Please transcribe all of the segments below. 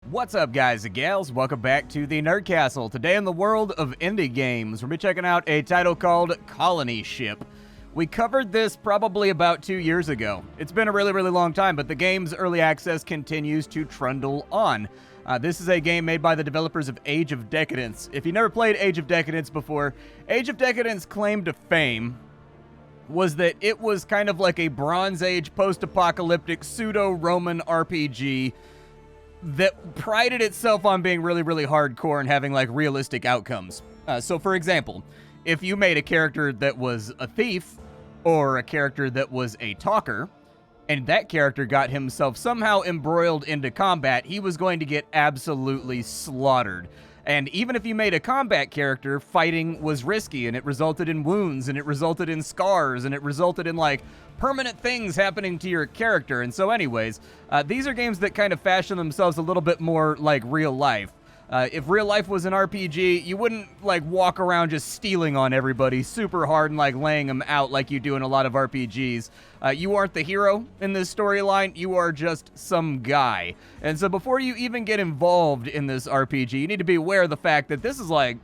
What's up, guys and gals? Welcome back to the Nerd Castle. Today in the world of indie games, we'll be checking out a title called Colony Ship. We covered this probably about 2 years ago. It's been a really long time, but the game's early access continues to trundle on. This is a game made by the developers of Age of Decadence. If you never played Age of Decadence before, Age of Decadence claim to fame was that it was kind of like a Bronze Age post-apocalyptic pseudo-Roman RPG that prided itself on being really hardcore and having like realistic outcomes. So for example, if you made a character that was a thief or a character that was a talker, and that character got himself somehow embroiled into combat, he was going to get absolutely slaughtered. And even if you made a combat character, fighting was risky, and it resulted in wounds, and it resulted in scars, and it resulted in, like, permanent things happening to your character. And so anyways, these are games that kind of fashion themselves a little bit more like real life. If real life was an RPG, you wouldn't, like, walk around just stealing on everybody super hard and, like, laying them out like you do in a lot of RPGs. You aren't the hero in this storyline, you are just some guy. And so before you even get involved in this RPG, you need to be aware of the fact that this is, like,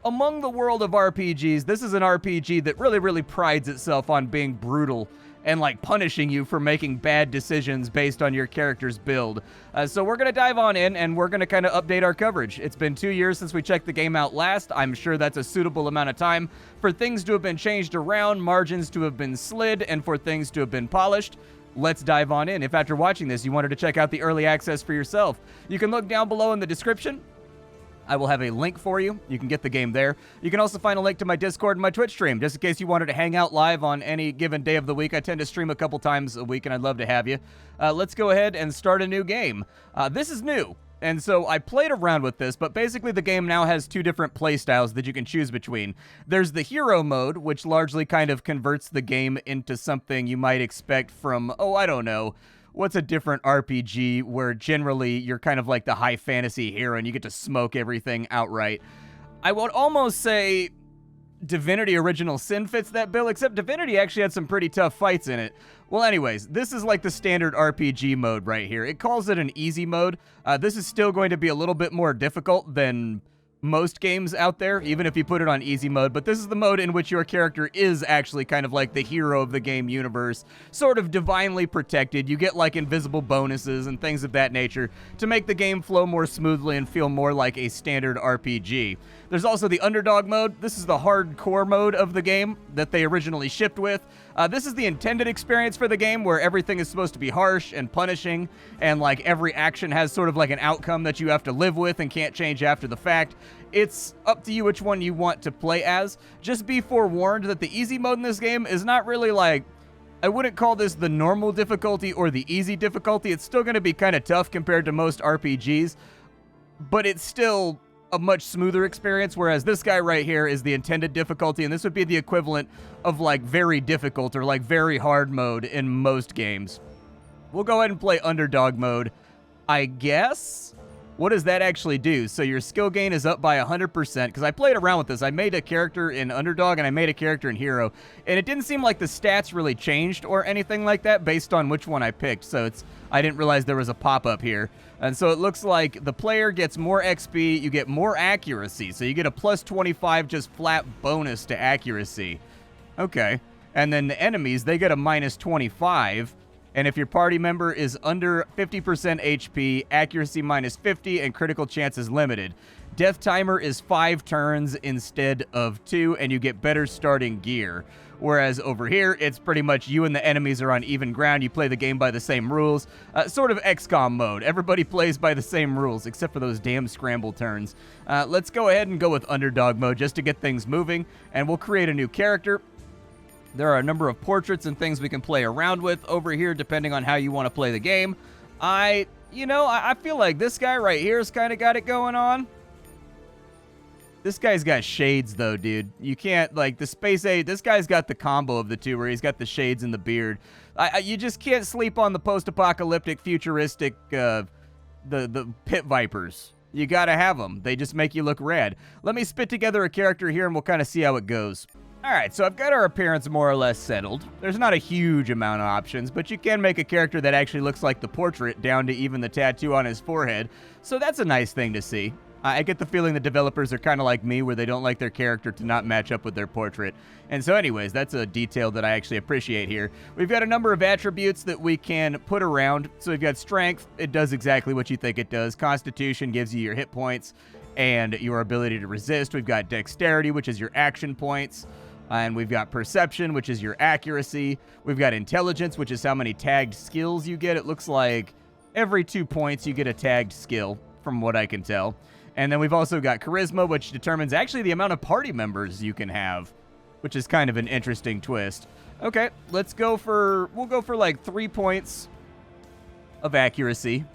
among the world of RPGs, this is an RPG that really prides itself on being brutal and like punishing you for making bad decisions based on your character's build. So we're going to dive on in and we're going to kind of update our coverage. It's been 2 years since we checked the game out last. I'm sure that's a suitable amount of time for things to have been changed around, margins to have been slid, and for things to have been polished. Let's dive on in. If after watching this you wanted to check out the early access for yourself, you can look down below in the description. I will have a link for you. You can get the game there. You can also find a link to my Discord and my Twitch stream, just in case you wanted to hang out live on any given day of the week. I tend to stream a couple times a week, and I'd love to have you. Let's go ahead and start a new game. This is new, and so I played around with this, but basically the game now has two different play styles that you can choose between. There's the hero mode, which largely kind of converts the game into something you might expect from, oh, I don't know, what's a different RPG where generally you're kind of like the high fantasy hero and you get to smoke everything outright? I would almost say Divinity Original Sin fits that bill, except Divinity actually had some pretty tough fights in it. Well, anyways, this is like the standard RPG mode right here. It calls it an easy mode. This is still going to be a little bit more difficult than most games out there, even if you put it on easy mode, but this is the mode in which your character is actually kind of like the hero of the game universe, sort of divinely protected. You get like invisible bonuses and things of that nature to make the game flow more smoothly and feel more like a standard RPG. There's also the underdog mode. This is the hardcore mode of the game that they originally shipped with. This is the intended experience for the game where everything is supposed to be harsh and punishing, and like every action has sort of like an outcome that you have to live with and can't change after the fact. It's up to you which one you want to play as. Just be forewarned that the easy mode in this game is not really like, I wouldn't call this the normal difficulty or the easy difficulty. It's still going to be kind of tough compared to most RPGs, but it's still a much smoother experience, whereas this guy right here is the intended difficulty, and this would be the equivalent of like very difficult or like very hard mode in most games. We'll go ahead and play underdog mode, I guess. What does that actually do? So your skill gain is up by 100%, because I played around with this. I made a character in underdog and I made a character in hero, and it didn't seem like the stats really changed or anything like that based on which one I picked, so I didn't realize there was a pop-up here. And so it looks like the player gets more XP, you get more accuracy, so you get a plus 25 just flat bonus to accuracy. Okay. And then the enemies, they get a minus 25, and if your party member is under 50% HP, accuracy minus 50, and critical chance is limited. Death timer is 5 turns instead of 2, and you get better starting gear. Whereas over here, it's pretty much you and the enemies are on even ground. You play the game by the same rules. Sort of XCOM mode. Everybody plays by the same rules, except for those damn scramble turns. Let's go ahead and go with underdog mode just to get things moving, and we'll create a new character. There are a number of portraits and things we can play around with over here, depending on how you want to play the game. I feel like this guy right here has kind of got it going on. This guy's got shades, though, dude. You can't, like, the Space Age, this guy's got the combo of the two, where he's got the shades and the beard. You just can't sleep on the post-apocalyptic, futuristic, the pit vipers. You gotta have them. They just make you look rad. Let me spit together a character here, and we'll kind of see how it goes. Alright, so I've got our appearance more or less settled. There's not a huge amount of options, but you can make a character that actually looks like the portrait, down to even the tattoo on his forehead, so that's a nice thing to see. I get the feeling the developers are kind of like me, where they don't like their character to not match up with their portrait. And so anyways, that's a detail that I actually appreciate here. We've got a number of attributes that we can put around. So we've got strength. It does exactly what you think it does. Constitution gives you your hit points and your ability to resist. We've got dexterity, which is your action points. And we've got perception, which is your accuracy. We've got intelligence, which is how many tagged skills you get. It looks like every 2 points you get a tagged skill, from what I can tell. And then we've also got charisma, which determines actually the amount of party members you can have, which is kind of an interesting twist. Okay, we'll go for like 3 points of accuracy.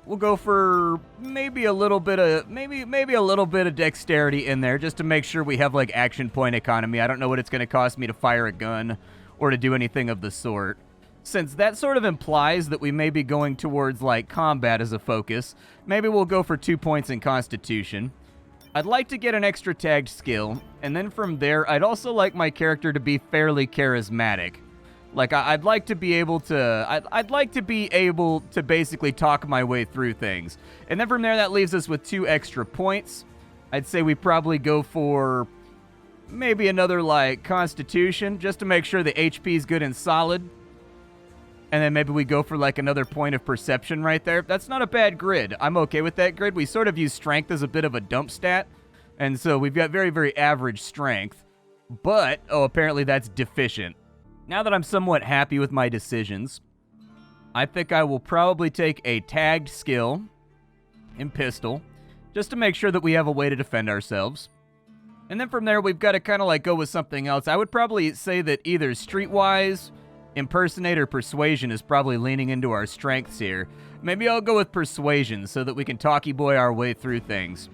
We'll go for maybe a little bit of dexterity in there, just to make sure we have like action point economy. I don't know what it's going to cost me to fire a gun or to do anything of the sort. Since that sort of implies that we may be going towards like combat as a focus, maybe we'll go for 2 points in Constitution. I'd like to get an extra tagged skill, and then from there, I'd also like my character to be fairly charismatic. Like, I'd like to be able to, I'd like to be able to basically talk my way through things. And then from there, that leaves us with 2 extra points. I'd say we probably go for maybe another, like, Constitution, just to make sure the HP is good and solid. And then maybe we go for, like, another point of Perception right there. That's not a bad grid. I'm okay with that grid. We sort of use Strength as a bit of a dump stat. And so we've got very, very average Strength. But, oh, apparently that's deficient. Now that I'm somewhat happy with my decisions, I think I will probably take a tagged skill in pistol, just to make sure that we have a way to defend ourselves. And then from there, we've got to kind of like go with something else. I would probably say that either Streetwise, Impersonate, or Persuasion is probably leaning into our strengths here. Maybe I'll go with Persuasion so that we can talky boy our way through things.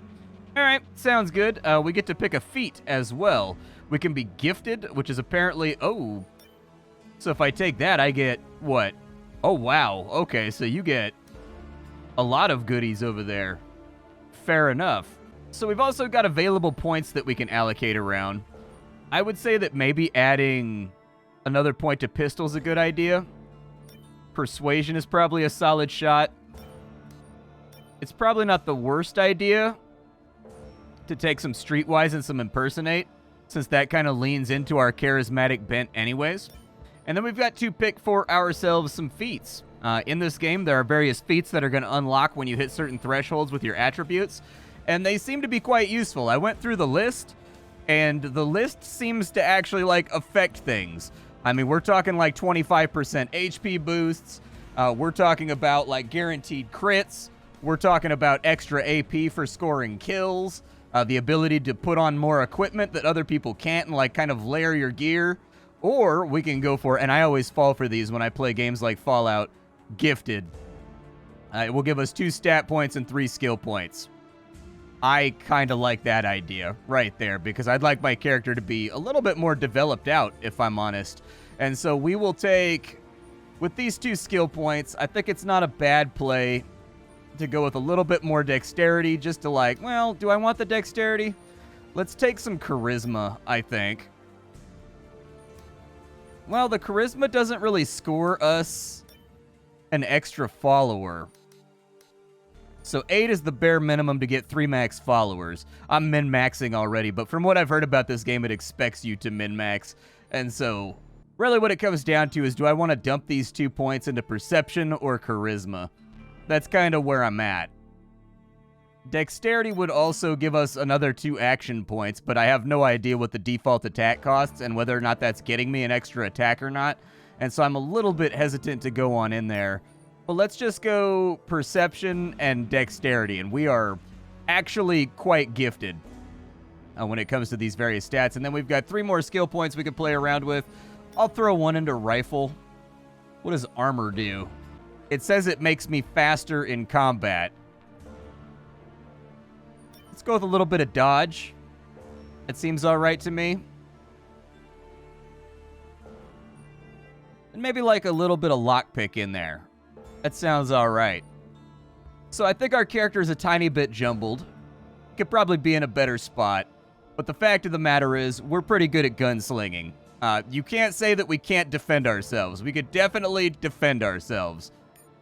Alright, sounds good. We get to pick a feat as well. We can be gifted, which is apparently... oh... so if I take that, I get, what? Oh, wow. Okay, so you get a lot of goodies over there. Fair enough. So we've also got available points that we can allocate around. I would say that maybe adding another point to pistol is a good idea. Persuasion is probably a solid shot. It's probably not the worst idea to take some Streetwise and some Impersonate, since that kind of leans into our charismatic bent anyways. And then we've got to pick for ourselves some feats. In this game, there are various feats that are going to unlock when you hit certain thresholds with your attributes, and they seem to be quite useful. I went through the list, and the list seems to actually, like, affect things. I mean, we're talking, like, 25% HP boosts. We're talking about, like, guaranteed crits. We're talking about extra AP for scoring kills, the ability to put on more equipment that other people can't and, like, kind of layer your gear. Or we can go for, and I always fall for these when I play games like Fallout, Gifted. It will give us 2 stat points and 3 skill points. I kind of like that idea right there, because I'd like my character to be a little bit more developed out, if I'm honest. And so we will take, with these 2 skill points, I think it's not a bad play to go with a little bit more dexterity, just to like, well, do I want the dexterity? Let's take some charisma, I think. Well, the charisma doesn't really score us an extra follower. So 8 is the bare minimum to get 3 max followers. I'm min-maxing already, but from what I've heard about this game, it expects you to min-max. And so, really what it comes down to is, do I want to dump these 2 points into perception or charisma? That's kind of where I'm at. Dexterity would also give us another 2 action points, but I have no idea what the default attack costs and whether or not that's getting me an extra attack or not. And so I'm a little bit hesitant to go on in there. But let's just go perception and dexterity, and we are actually quite gifted when it comes to these various stats. And then we've got 3 more skill points we can play around with. I'll throw 1 into rifle. What does armor do? It says it makes me faster in combat. Let's go with a little bit of dodge. It seems all right to me. And maybe like a little bit of lockpick in there. That sounds all right. So I think our character is a tiny bit jumbled. Could probably be in a better spot. But the fact of the matter is, we're pretty good at gunslinging. You can't say that we can't defend ourselves. We could definitely defend ourselves.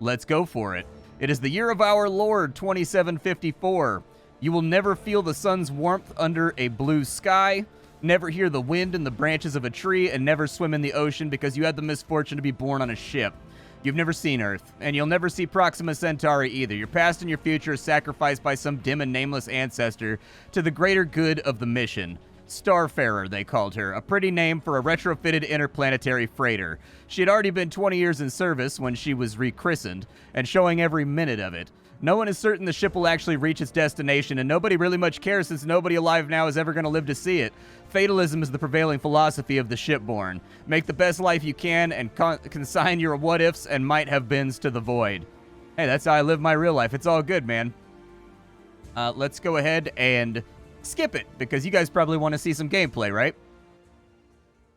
Let's go for it. It is the year of our Lord, 2754. You will never feel the sun's warmth under a blue sky, never hear the wind in the branches of a tree, and never swim in the ocean because you had the misfortune to be born on a ship. You've never seen Earth, and you'll never see Proxima Centauri either. Your past and your future is sacrificed by some dim and nameless ancestor to the greater good of the mission. Starfarer, they called her, a pretty name for a retrofitted interplanetary freighter. She had already been 20 years in service when she was rechristened, and showing every minute of it. No one is certain the ship will actually reach its destination, and nobody really much cares since nobody alive now is ever going to live to see it. Fatalism is the prevailing philosophy of the shipborne. Make the best life you can, and consign your what-ifs and might-have-beens to the void. Hey, that's how I live my real life. It's all good, man. Let's go ahead and skip it, because you guys probably want to see some gameplay, right?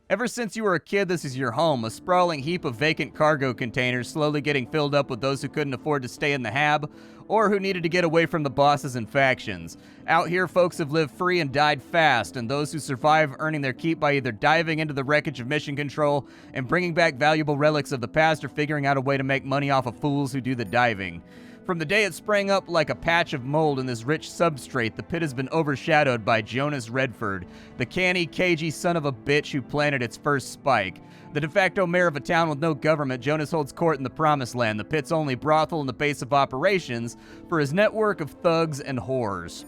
Ever since you were a kid, this is your home, a sprawling heap of vacant cargo containers slowly getting filled up with those who couldn't afford to stay in the hab, or who needed to get away from the bosses and factions. Out here, folks have lived free and died fast, and those who survive earning their keep by either diving into the wreckage of mission control and bringing back valuable relics of the past, or figuring out a way to make money off of fools who do the diving. From the day it sprang up like a patch of mold in this rich substrate, the pit has been overshadowed by Jonas Redford, the canny, cagey son of a bitch who planted its first spike. The de facto mayor of a town with no government, Jonas holds court in the Promised Land, the pit's only brothel and the base of operations for his network of thugs and whores.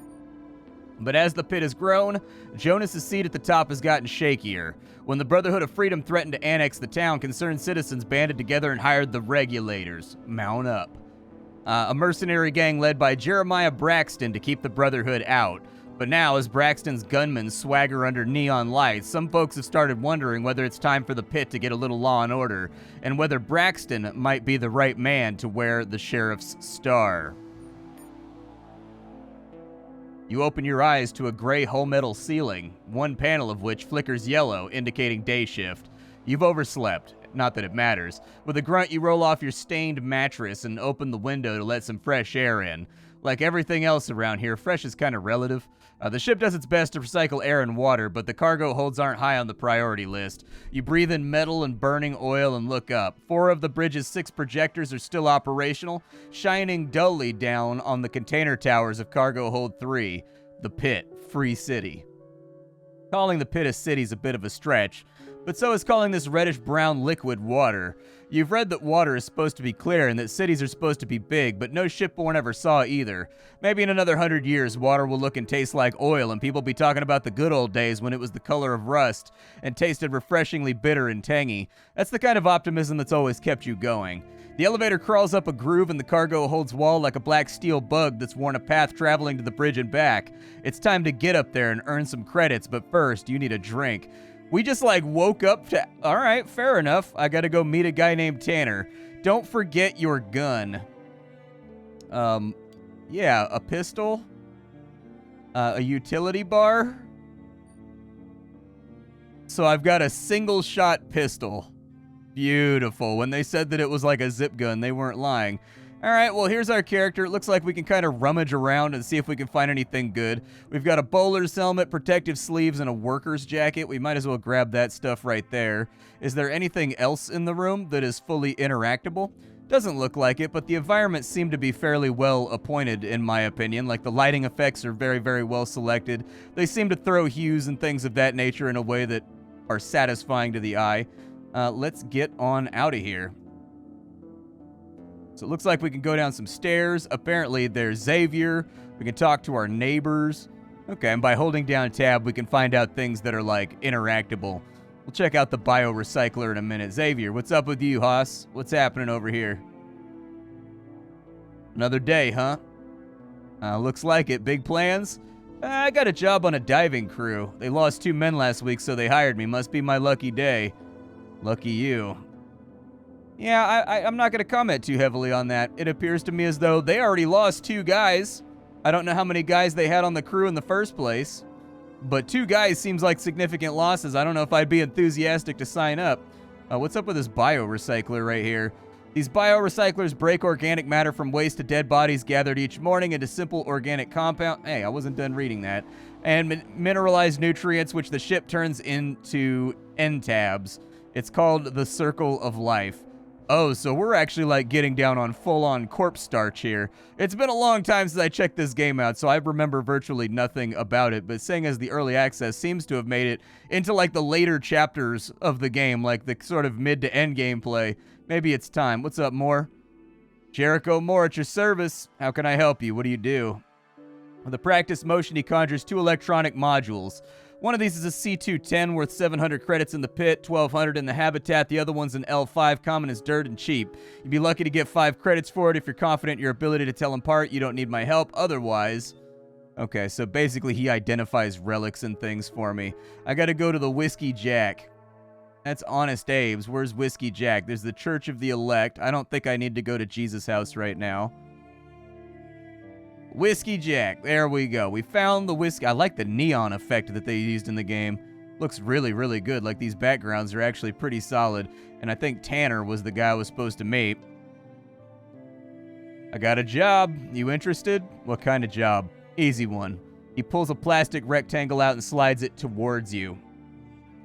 But as the pit has grown, Jonas's seat at the top has gotten shakier. When the Brotherhood of Freedom threatened to annex the town, concerned citizens banded together and hired the Regulators. Mount up. A mercenary gang led by Jeremiah Braxton to keep the Brotherhood out. But now, as Braxton's gunmen swagger under neon lights, some folks have started wondering whether it's time for the pit to get a little law and order, and whether Braxton might be the right man to wear the sheriff's star. You open your eyes to a gray whole metal ceiling, one panel of which flickers yellow, indicating day shift. You've overslept. Not that it matters. With a grunt, you roll off your stained mattress and open the window to let some fresh air in. Like everything else around here, fresh is kind of relative. The ship does its best to recycle air and water, but the cargo holds aren't high on the priority list. You breathe in metal and burning oil and look up. 4 of the bridge's 6 projectors are still operational, shining dully down on the container towers of Cargo Hold 3, the pit, Free City. Calling the pit a city is a bit of a stretch, but so is calling this reddish-brown liquid water. You've read that water is supposed to be clear and that cities are supposed to be big, but no shipborne ever saw either. Maybe in another 100 years, water will look and taste like oil, and people be talking about the good old days when it was the color of rust and tasted refreshingly bitter and tangy. That's the kind of optimism that's always kept you going. The elevator crawls up a groove in the cargo holds wall like a black steel bug that's worn a path traveling to the bridge and back. It's time to get up there and earn some credits, but first, you need a drink. We just woke up to, all right, fair enough. I gotta go meet a guy named Tanner. Don't forget your gun. Yeah, a pistol. A utility bar. So I've got a single shot pistol. Beautiful. When they said that it was like a zip gun, they weren't lying. All right, well, here's our character. It looks like we can kind of rummage around and see if we can find anything good. We've got a bowler's helmet, protective sleeves, and a worker's jacket. We might as well grab that stuff right there. Is there anything else in the room that is fully interactable? Doesn't look like it, but the environments seem to be fairly well appointed, in my opinion. Like, the lighting effects are very, very well selected. They seem to throw hues and things of that nature in a way that are satisfying to the eye. Let's get on out of here. So it looks like we can go down some stairs. Apparently, there's Xavier. We can talk to our neighbors. Okay, and by holding down tab, we can find out things that are, interactable. We'll check out the biorecycler in a minute. Xavier, what's up with you, Haas? What's happening over here? Another day, huh? Looks like it. Big plans? I got a job on a diving crew. They lost 2 men last week, so they hired me. Must be my lucky day. Lucky you. Yeah, I'm not going to comment too heavily on that. It appears to me as though they already lost 2 guys. I don't know how many guys they had on the crew in the first place, but 2 guys seems like significant losses. I don't know if I'd be enthusiastic to sign up. What's up with this biorecycler right here? These biorecyclers break organic matter from waste to dead bodies gathered each morning into simple organic compound. Hey, I wasn't done reading that. and mineralized nutrients, which the ship turns into end tabs. It's called the Circle of Life. Oh, so we're actually like getting down on full-on corpse starch here. It's been a long time since I checked this game out, so I remember virtually nothing about it, but seeing as the early access seems to have made it into like the later chapters of the game, like the sort of mid to end gameplay, maybe it's time. What's up, Moore? Jericho Moore at your service. How can I help you? What do you do? With a practice motion, he conjures 2 electronic modules. One of these is a C210 worth 700 credits in the pit, 1,200 in the habitat. The other one's an L5, common as dirt and cheap. You'd be lucky to get 5 credits for it if you're confident in your ability to tell them apart. You don't need my help otherwise. Okay, so basically he identifies relics and things for me. I gotta go to the Whiskey Jack. That's Honest Abe's. Where's Whiskey Jack? There's the Church of the Elect. I don't think I need to go to Jesus' house right now. Whiskey Jack. There we go. We found the whiskey. I like the neon effect that they used in the game. Looks really, really good. Like, these backgrounds are actually pretty solid. And I think Tanner was the guy I was supposed to meet. I got a job. You interested? What kind of job? Easy one. He pulls a plastic rectangle out and slides it towards you.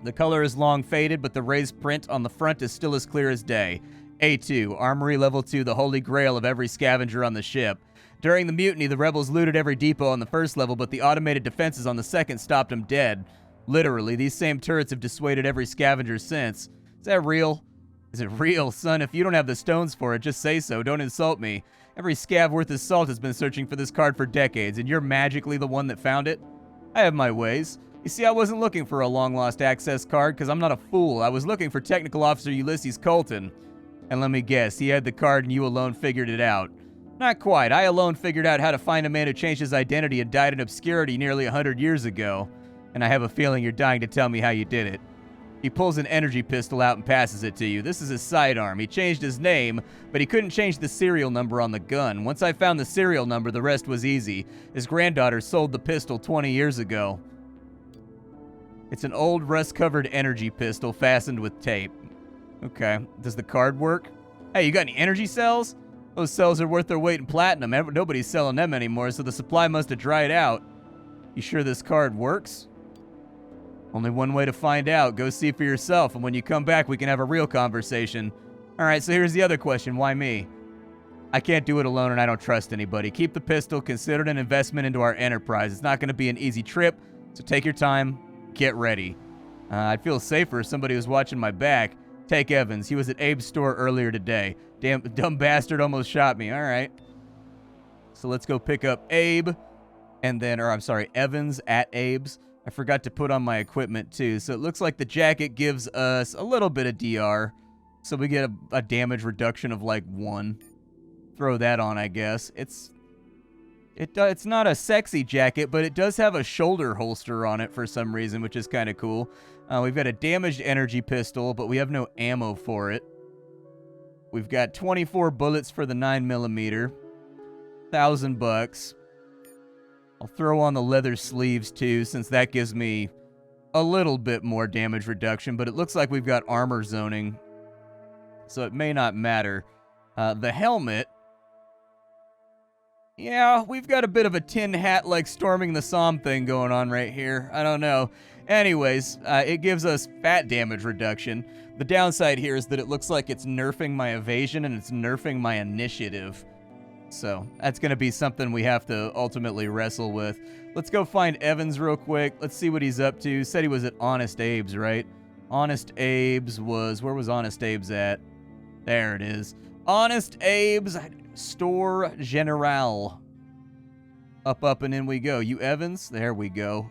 The color is long faded, but the raised print on the front is still as clear as day. A2, Armory Level 2, the holy grail of every scavenger on the ship. During the mutiny, the rebels looted every depot on the first level, but the automated defenses on the second stopped them dead. Literally, these same turrets have dissuaded every scavenger since. Is that real? Is it real? Son, if you don't have the stones for it, just say so. Don't insult me. Every scav worth his salt has been searching for this card for decades, and you're magically the one that found it? I have my ways. You see, I wasn't looking for a long-lost access card, because I'm not a fool. I was looking for Technical Officer Ulysses Colton. And let me guess, he had the card and you alone figured it out. Not quite. I alone figured out how to find a man who changed his identity and died in obscurity nearly 100 years ago. And I have a feeling you're dying to tell me how you did it. He pulls an energy pistol out and passes it to you. This is his sidearm. He changed his name, but he couldn't change the serial number on the gun. Once I found the serial number, the rest was easy. His granddaughter sold the pistol 20 years ago. It's an old rust-covered energy pistol fastened with tape. Okay. Does the card work? Hey, you got any energy cells? Those cells are worth their weight in platinum. Nobody's selling them anymore, so the supply must have dried out. You sure this card works? Only one way to find out. Go see for yourself, and when you come back, we can have a real conversation. Alright, so here's the other question. Why me? I can't do it alone, and I don't trust anybody. Keep the pistol. Consider it an investment into our enterprise. It's not going to be an easy trip, so take your time. Get ready. I'd feel safer if somebody was watching my back. Take Evans. He was at Abe's store earlier today. Damn, dumb bastard almost shot me. All right. So let's go pick up Abe. And then, Evans at Abe's. I forgot to put on my equipment too. So it looks like the jacket gives us a little bit of DR. So we get a damage reduction of like 1. Throw that on, I guess. It's not a sexy jacket, but it does have a shoulder holster on it for some reason, which is kind of cool. We've got a damaged energy pistol, but we have no ammo for it. We've got 24 bullets for the 9mm. $1,000. I'll throw on the leather sleeves too, since that gives me a little bit more damage reduction, but it looks like we've got armor zoning, so it may not matter. The helmet. Yeah, we've got a bit of a tin hat like Storming the Somme thing going on right here. I don't know. Anyways, it gives us fat damage reduction. The downside here is that it looks like it's nerfing my evasion and it's nerfing my initiative. So that's going to be something we have to ultimately wrestle with. Let's go find Evans real quick. Let's see what he's up to. Said he was at Honest Abe's, right? Honest Abe's was... Where was Honest Abe's at? There it is. Honest Abe's Store General. Up, and in we go. You Evans? There we go.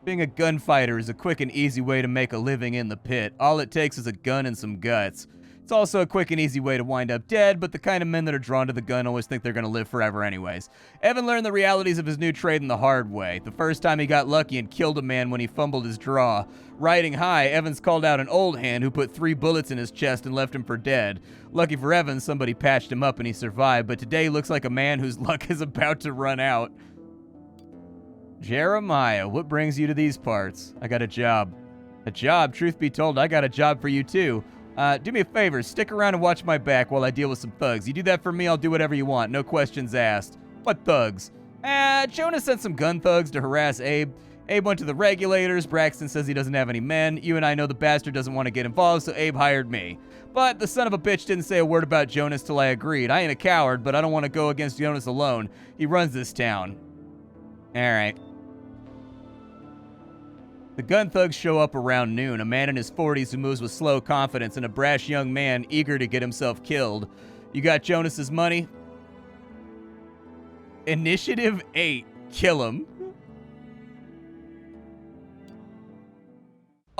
Being a gunfighter is a quick and easy way to make a living in the pit. All it takes is a gun and some guts. It's also a quick and easy way to wind up dead, but the kind of men that are drawn to the gun always think they're going to live forever anyways. Evan learned the realities of his new trade in the hard way. The first time he got lucky and killed a man when he fumbled his draw. Riding high, Evans called out an old hand who put 3 bullets in his chest and left him for dead. Lucky for Evans, somebody patched him up and he survived, but today he looks like a man whose luck is about to run out. Jeremiah, what brings you to these parts? I got a job. A job? Truth be told, I got a job for you too. Do me a favor, stick around and watch my back while I deal with some thugs. You do that for me, I'll do whatever you want, no questions asked. What thugs? Jonas sent some gun thugs to harass Abe. Abe went to the regulators. Braxton says he doesn't have any men. You and I know the bastard doesn't want to get involved, so Abe hired me. But the son of a bitch didn't say a word about Jonas till I agreed. I ain't a coward, but I don't want to go against Jonas alone. He runs this town. Alright. The gun thugs show up around noon, a man in his 40s who moves with slow confidence and a brash young man eager to get himself killed. You got Jonas's money? Initiative 8. Kill him.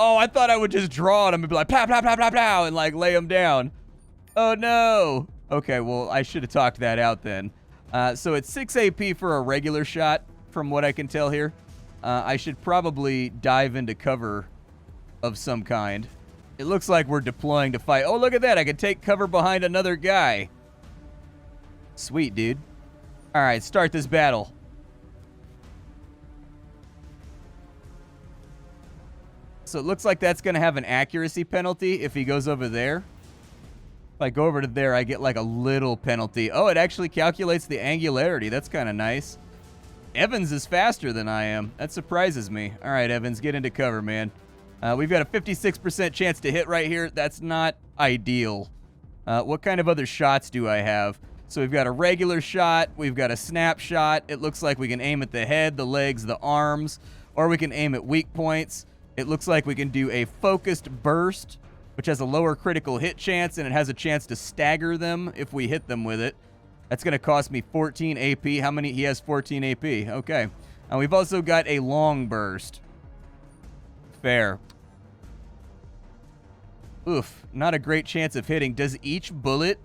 Oh, I thought I would just draw at him and be like, pow, pow, pow, pow, pow, and like lay him down. Oh, no. Okay, well, I should have talked that out then. So it's 6 AP for a regular shot, from what I can tell here. I should probably dive into cover of some kind. It looks like we're deploying to fight. Oh, look at that. I can take cover behind another guy. Sweet, dude. All right, start this battle. So it looks like that's going to have an accuracy penalty if he goes over there. If I go over to there, I get like a little penalty. Oh, it actually calculates the angularity. That's kind of nice. Evans is faster than I am. That surprises me. All right, Evans, get into cover, man. We've got a 56% chance to hit right here. That's not ideal. What kind of other shots do I have? So we've got a regular shot. We've got a snapshot. It looks like we can aim at the head, the legs, the arms, or we can aim at weak points. It looks like we can do a focused burst, which has a lower critical hit chance, and it has a chance to stagger them if we hit them with it. That's going to cost me 14 AP. How many? He has 14 AP. Okay. And we've also got a long burst. Fair. Oof. Not a great chance of hitting. Does each bullet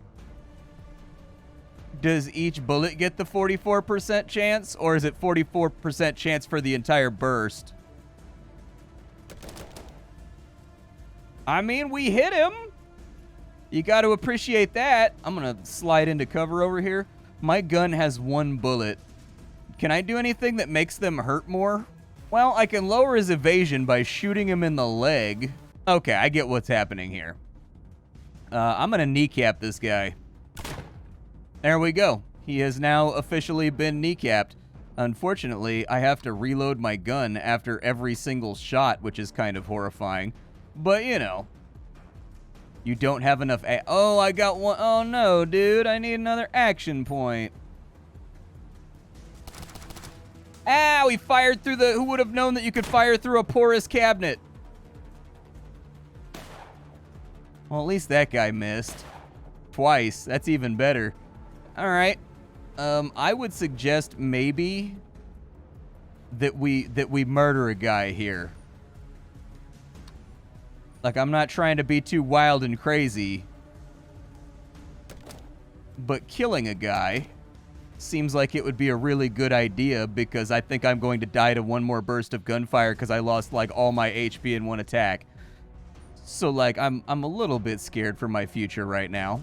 get the 44% chance? Or is it 44% chance for the entire burst? I mean, we hit him. You got to appreciate that. I'm going to slide into cover over here. My gun has 1 bullet. Can I do anything that makes them hurt more? Well, I can lower his evasion by shooting him in the leg. Okay, I get what's happening here. I'm going to kneecap this guy. There we go. He has now officially been kneecapped. Unfortunately, I have to reload my gun after every single shot, which is kind of horrifying. But, you know. You don't have enough oh, I got one. Oh, no, dude. I need another action point. Ah, we fired through the... Who would have known that you could fire through a porous cabinet? Well, at least that guy missed. Twice. That's even better. All right. I would suggest maybe that we murder a guy here. Like, I'm not trying to be too wild and crazy, but killing a guy seems like it would be a really good idea because I think I'm going to die to one more burst of gunfire because I lost, like, all my HP in one attack. So, like, I'm a little bit scared for my future right now.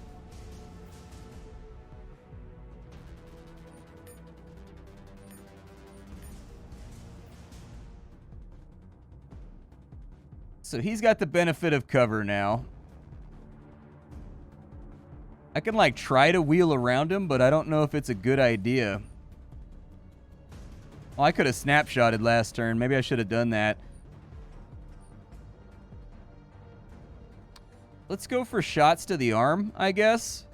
So he's got the benefit of cover now. I can, like, try to wheel around him, but I don't know if it's a good idea. Well, I could have snapshotted last turn. Maybe I should have done that. Let's go for shots to the arm, I guess.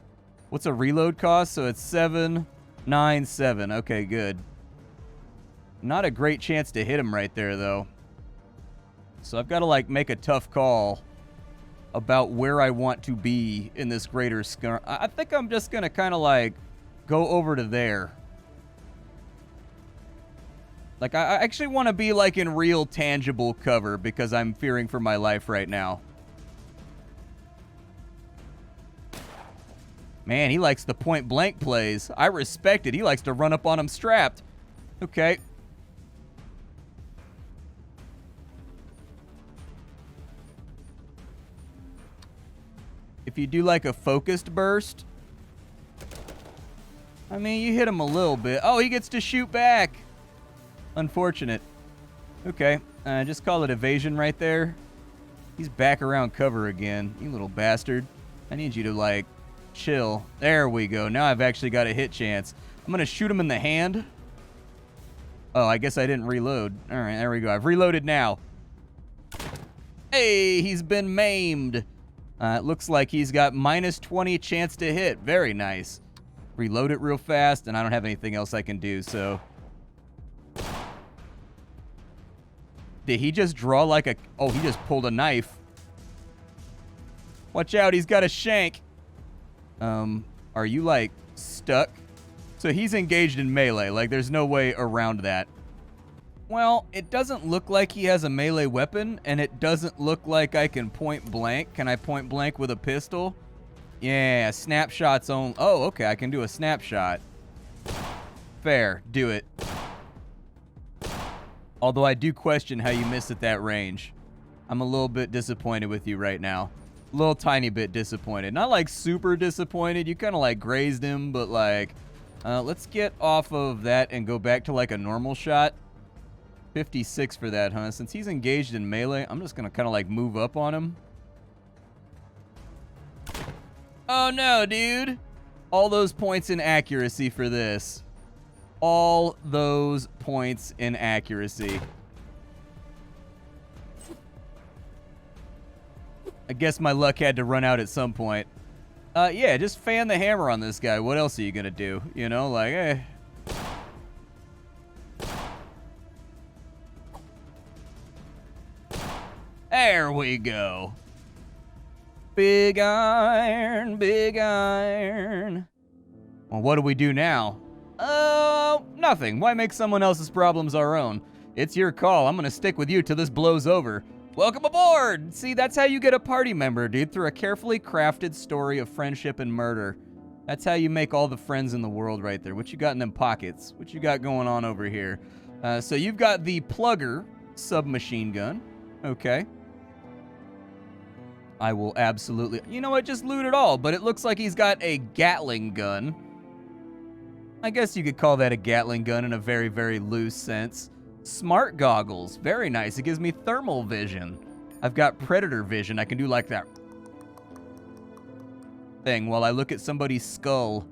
What's a reload cost? So it's 797. Okay, good. Not a great chance to hit him right there, though. So I've got to, like, make a tough call about where I want to be in this greater skirmish. I think I'm just going to kind of, like, go over to there. Like, I actually want to be, like, in real tangible cover because I'm fearing for my life right now. Man, he likes the point-blank plays. I respect it. He likes to run up on him strapped. Okay. If you do like a focused burst, I mean, you hit him a little bit. Oh, he gets to shoot back. Unfortunate. Okay, just call it evasion right there. He's back around cover again. You little bastard. I need you to, like, chill. There we go. Now I've actually got a hit chance. I'm going to shoot him in the hand. Oh, I guess I didn't reload. All right, there we go. I've reloaded now. Hey, he's been maimed. It looks like he's got minus 20 chance to hit. Very nice. Reload it real fast, and I don't have anything else I can do, so... Did he just draw like a... Oh, he just pulled a knife. Watch out, he's got a shank. Are you, like, stuck? So he's engaged in melee. Like, there's no way around that. Well, it doesn't look like he has a melee weapon, and it doesn't look like I can point blank. Can I point blank with a pistol? Yeah, snapshots only. Oh, okay, I can do a snapshot. Fair, do it. Although I do question how you missed at that range. I'm a little bit disappointed with you right now. A little tiny bit disappointed. Not like super disappointed. You kind of like grazed him, but like... let's get off of that and go back to like a normal shot. 56 for that, huh? Since he's engaged in melee, I'm just going to kind of like move up on him. Oh no, dude. All those points in accuracy for this. All those points in accuracy. I guess my luck had to run out at some point. Yeah, just fan the hammer on this guy. What else are you gonna do? You know, like, eh. There we go. Big iron, big iron. Well, what do we do now? Nothing. Why make someone else's problems our own? It's your call. I'm gonna stick with you till this blows over. Welcome aboard! See, that's how you get a party member, dude, through a carefully crafted story of friendship and murder. That's how you make all the friends in the world right there. What you got in them pockets? What you got going on over here? So you've got the Plugger submachine gun. Okay. I will absolutely... You know what? Just loot it all, but it looks like he's got a Gatling gun. I guess you could call that a Gatling gun in a very, very loose sense. Smart goggles. Very nice. It gives me thermal vision. I've got predator vision. I can do like that thing while I look at somebody's skull.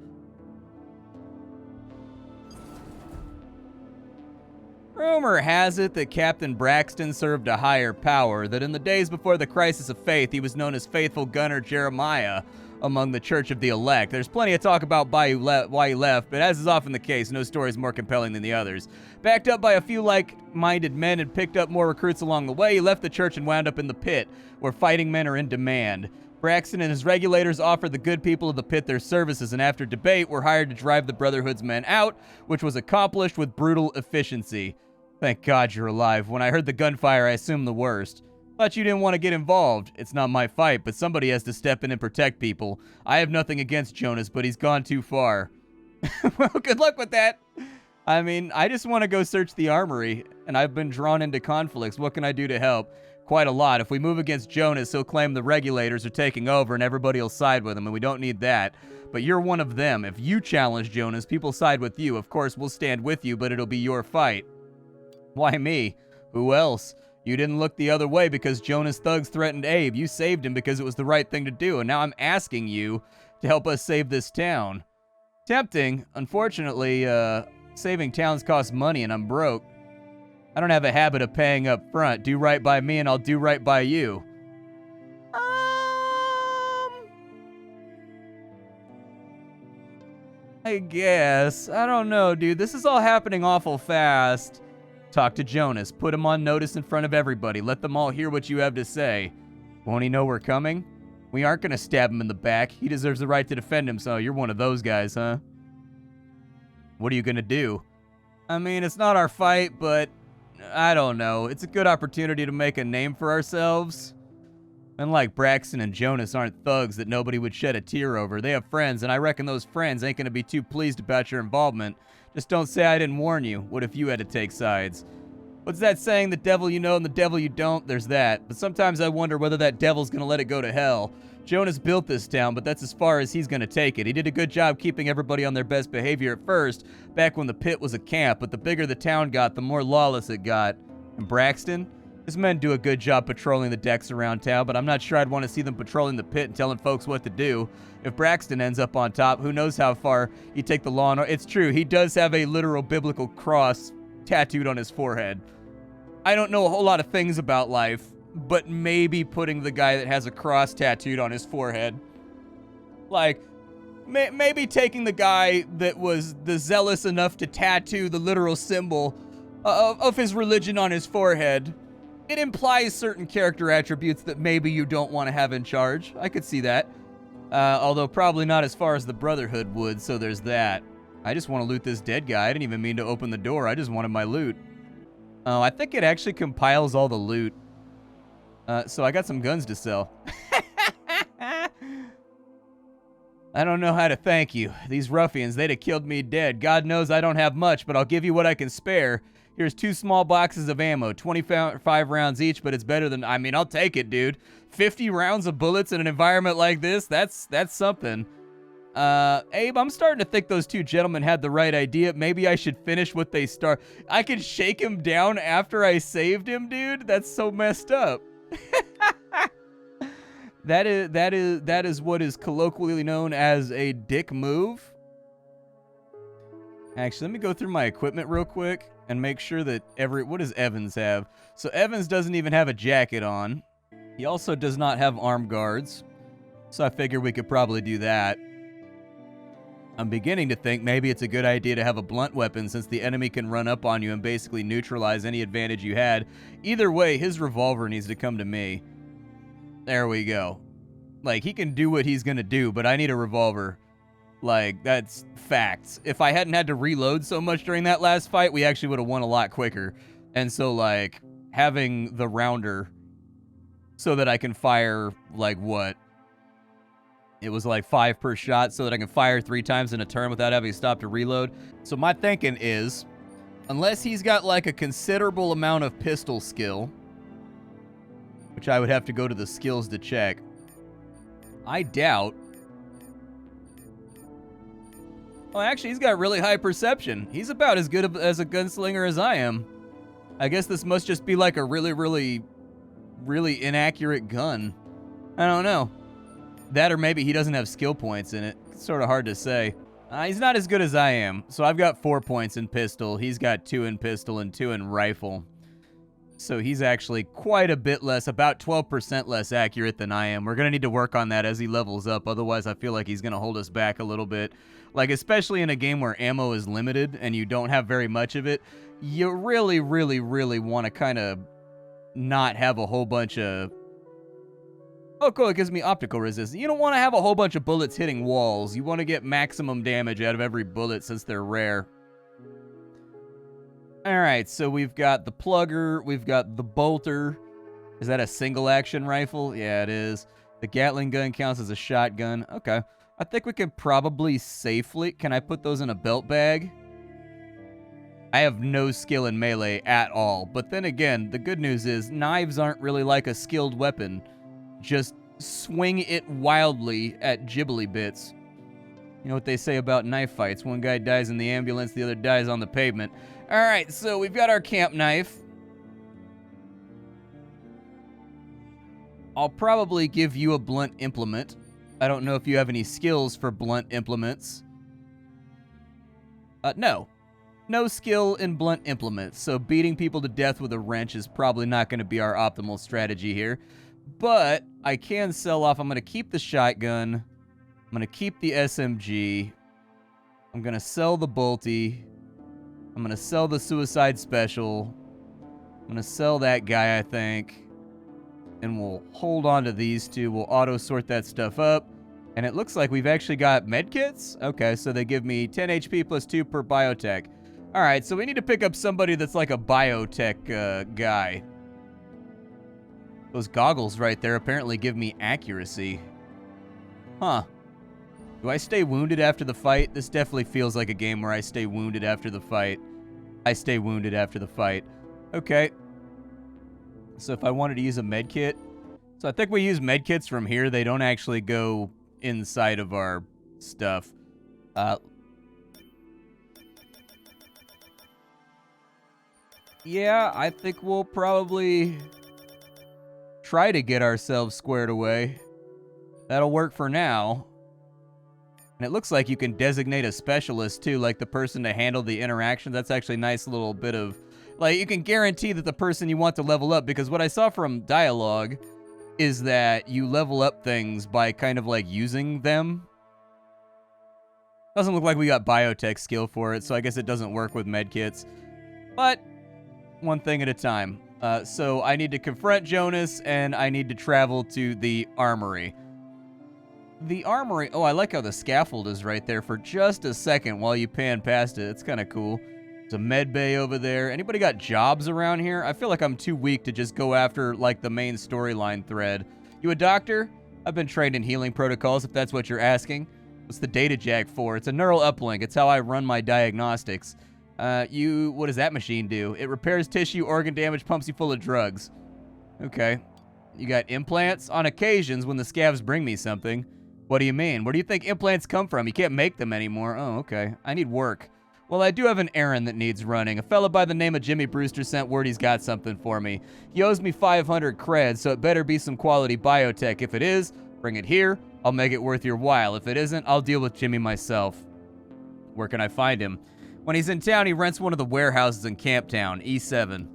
Rumor has it that Captain Braxton served a higher power, that in the days before the Crisis of Faith, he was known as Faithful Gunner Jeremiah among the Church of the Elect. There's plenty of talk about why he left, but as is often the case, no story is more compelling than the others. Backed up by a few like-minded men and picked up more recruits along the way, he left the church and wound up in the pit, where fighting men are in demand. Braxton and his regulators offered the good people of the pit their services, and after debate, were hired to drive the Brotherhood's men out, which was accomplished with brutal efficiency. Thank God you're alive. When I heard the gunfire, I assumed the worst. Thought you didn't want to get involved. It's not my fight, but somebody has to step in and protect people. I have nothing against Jonas, but he's gone too far. Well, good luck with that. I mean, I just want to go search the armory, and I've been drawn into conflicts. What can I do to help? Quite a lot. If we move against Jonas, he'll claim the regulators are taking over and everybody will side with him, and we don't need that. But you're one of them. If you challenge Jonas, people side with you. Of course, we'll stand with you, but it'll be your fight. Why me? Who else? You didn't look the other way because Jonas' thugs threatened Abe. You saved him because it was the right thing to do, and now I'm asking you to help us save this town. Tempting. Unfortunately, saving towns costs money, and I'm broke. I don't have a habit of paying up front. Do right by me, and I'll do right by you. I guess. I don't know, dude. This is all happening awful fast. Talk to Jonas. Put him on notice in front of everybody. Let them all hear what you have to say. Won't he know we're coming? We aren't going to stab him in the back. He deserves the right to defend himself. You're one of those guys, huh? What are you going to do? I mean, it's not our fight, but I don't know. It's a good opportunity to make a name for ourselves. Unlike Braxton and Jonas aren't thugs that nobody would shed a tear over. They have friends, and I reckon those friends ain't going to be too pleased about your involvement. Just don't say I didn't warn you. What if you had to take sides? What's that saying? The devil you know and the devil you don't? There's that. But sometimes I wonder whether that devil's going to let it go to hell. Jonas built this town, but that's as far as he's going to take it. He did a good job keeping everybody on their best behavior at first, back when the pit was a camp, but the bigger the town got, the more lawless it got. And Braxton? His men do a good job patrolling the decks around town, but I'm not sure I'd want to see them patrolling the pit and telling folks what to do. If Braxton ends up on top, who knows how far he'd take the law. It's true, he does have a literal biblical cross tattooed on his forehead. I don't know a whole lot of things about life, but maybe putting the guy that has a cross tattooed on his forehead. Like, maybe taking the guy that was the zealous enough to tattoo the literal symbol of his religion on his forehead. It implies certain character attributes that maybe you don't want to have in charge. I could see that. Although probably not as far as the Brotherhood would, so there's that. I just want to loot this dead guy. I didn't even mean to open the door. I just wanted my loot. Oh, I think it actually compiles all the loot. So I got some guns to sell. I don't know how to thank you. These ruffians, they'd have killed me dead. God knows I don't have much, but I'll give you what I can spare. Here's 2 small boxes of ammo, 25 rounds each, but it's better than... I mean, I'll take it, dude. 50 rounds of bullets in an environment like this, that's something. Abe, I'm starting to think those 2 gentlemen had the right idea. Maybe I should finish what they start. I could shake him down after I saved him, dude? That's so messed up. That is what is colloquially known as a dick move. Actually, let me go through my equipment real quick and make sure that what does Evans have? So Evans doesn't even have a jacket on. He also does not have arm guards. So I figure we could probably do that. I'm beginning to think maybe it's a good idea to have a blunt weapon since the enemy can run up on you and basically neutralize any advantage you had. Either way, his revolver needs to come to me. There we go. Like, he can do what he's gonna do, but I need a revolver. Like, that's facts. If I hadn't had to reload so much during that last fight, we actually would have won a lot quicker. And so, like, having the rounder so that I can fire, like, what? It was like 5 per shot so that I can fire 3 times in a turn without having to stop to reload. So my thinking is, unless he's got, like, a considerable amount of pistol skill, which I would have to go to the skills to check, I doubt. Oh, actually, he's got really high perception. He's about as good as a gunslinger as I am. I guess this must just be like a really, really, really inaccurate gun. I don't know. That or maybe he doesn't have skill points in it. It's sort of hard to say. He's not as good as I am. So I've got 4 points in pistol. He's got 2 in pistol and 2 in rifle. So he's actually quite a bit less, about 12% less accurate than I am. We're going to need to work on that as he levels up. Otherwise, I feel like he's going to hold us back a little bit. Like, especially in a game where ammo is limited and you don't have very much of it, you really, really, really want to kind of not have a whole bunch of... Oh, cool, it gives me optical resistance. You don't want to have a whole bunch of bullets hitting walls. You want to get maximum damage out of every bullet since they're rare. Alright, so we've got the plugger, we've got the bolter. Is that a single action rifle? Yeah, it is. The Gatling gun counts as a shotgun. Okay. I think we can probably safely... Can I put those in a belt bag? I have no skill in melee at all. But then again, the good news is knives aren't really like a skilled weapon. Just swing it wildly at ghibli bits. You know what they say about knife fights. One guy dies in the ambulance, the other dies on the pavement. Alright, so we've got our camp knife. I'll probably give you a blunt implement. I don't know if you have any skills for blunt implements. No. No skill in blunt implements, so beating people to death with a wrench is probably not going to be our optimal strategy here. But I can sell off. I'm going to keep the shotgun. I'm going to keep the SMG. I'm going to sell the bolty. I'm going to sell the suicide special. I'm going to sell that guy, I think. And we'll hold on to these 2. We'll auto-sort that stuff up. And it looks like we've actually got medkits. Okay, so they give me 10 HP plus 2 per biotech. All right, so we need to pick up somebody that's like a biotech guy. Those goggles right there apparently give me accuracy. Huh. Do I stay wounded after the fight? This definitely feels like a game where I stay wounded after the fight. I stay wounded after the fight. Okay. So if I wanted to use a medkit... So I think we use medkits from here. They don't actually go inside of our stuff. Yeah, I think we'll probably try to get ourselves squared away. That'll work for now. And it looks like you can designate a specialist, too, like the person to handle the interaction. That's actually a nice little bit of... Like, you can guarantee that the person you want to level up, because what I saw from dialogue is that you level up things by kind of, like, using them. Doesn't look like we got biotech skill for it, so I guess it doesn't work with medkits. But, one thing at a time. So I need to confront Jonas, and I need to travel to the armory. The armory... Oh, I like how the scaffold is right there for just a second while you pan past it. It's kind of cool. There's a med bay over there. Anybody got jobs around here? I feel like I'm too weak to just go after, like, the main storyline thread. You a doctor? I've been trained in healing protocols, if that's what you're asking. What's the data jack for? It's a neural uplink. It's how I run my diagnostics. What does that machine do? It repairs tissue, organ damage, pumps you full of drugs. Okay. You got implants? On occasions, when the scavs bring me something. What do you mean? Where do you think implants come from? You can't make them anymore. Oh, okay. I need work. Well, I do have an errand that needs running. A fella by the name of Jimmy Brewster sent word he's got something for me. He owes me 500 creds, so it better be some quality biotech. If it is, bring it here. I'll make it worth your while. If it isn't, I'll deal with Jimmy myself. Where can I find him? When he's in town, he rents one of the warehouses in Camptown, E7.